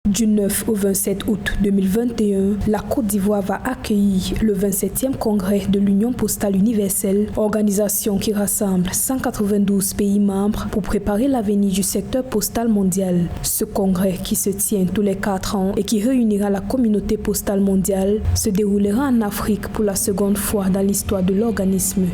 Du 9 au 27 août 2021, la Côte d'Ivoire va accueillir le 27e congrès de l'Union postale universelle, organisation qui rassemble 192 pays membres pour préparer l'avenir du secteur postal mondial. Ce congrès, qui se tient tous les 4 ans et qui réunira la communauté postale mondiale, se déroulera en Afrique pour la seconde fois dans l'histoire de l'organisme.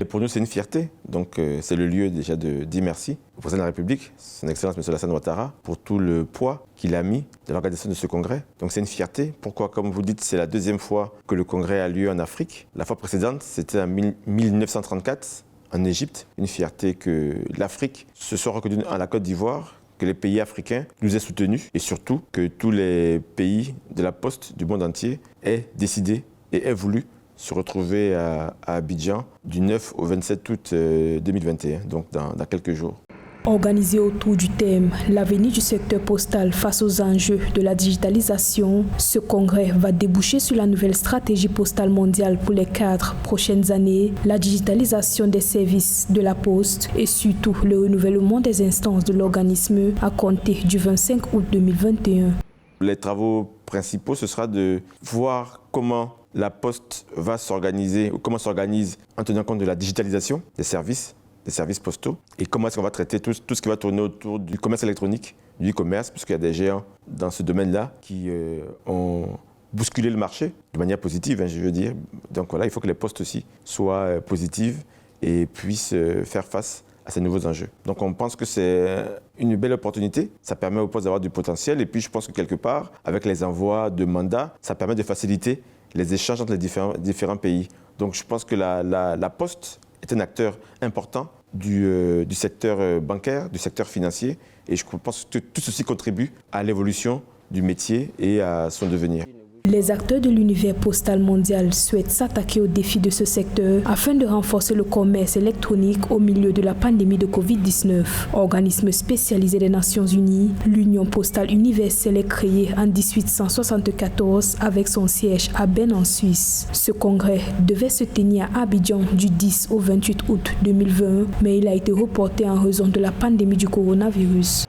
Pour nous, c'est une fierté. Donc, c'est le lieu déjà de dire merci au président de la République, son Excellence M. Alassane Ouattara, pour tout le poids qu'il a mis dans l'organisation de ce congrès. Donc, c'est une fierté. Pourquoi? Comme vous dites, c'est la deuxième fois que le congrès a lieu en Afrique. La fois précédente, c'était en 1934, en Égypte. Une fierté que l'Afrique se soit reconnue à la Côte d'Ivoire, que les pays africains nous aient soutenus et surtout que tous les pays de la poste du monde entier aient décidé et aient voulu se retrouver à Abidjan du 9 au 27 août 2021, donc dans quelques jours. Organisé autour du thème « L'avenir du secteur postal face aux enjeux de la digitalisation », ce congrès va déboucher sur la nouvelle stratégie postale mondiale pour les 4 prochaines années, la digitalisation des services de la poste et surtout le renouvellement des instances de l'organisme à compter du 25 août 2021. Les travaux principaux, ce sera de voir comment la Poste va s'organiser, ou comment s'organise en tenant compte de la digitalisation des services postaux, et comment est-ce qu'on va traiter tout ce qui va tourner autour du commerce électronique, du e-commerce, puisqu'il y a des géants dans ce domaine-là qui ont bousculé le marché de manière positive, je veux dire. Donc voilà, il faut que les postes aussi soient positives et puissent faire face à ces nouveaux enjeux. Donc on pense que c'est une belle opportunité, ça permet aux postes d'avoir du potentiel, et puis je pense que quelque part, avec les envois de mandats, ça permet de faciliter les échanges entre les différents pays. Donc je pense que la Poste est un acteur important du secteur bancaire, du secteur financier, et je pense que tout ceci contribue à l'évolution du métier et à son devenir. Les acteurs de l'univers postal mondial souhaitent s'attaquer aux défis de ce secteur afin de renforcer le commerce électronique au milieu de la pandémie de Covid-19. Organisme spécialisé des Nations Unies, l'Union postale universelle est créée en 1874 avec son siège à Berne en Suisse. Ce congrès devait se tenir à Abidjan du 10 au 28 août 2020, mais il a été reporté en raison de la pandémie du coronavirus.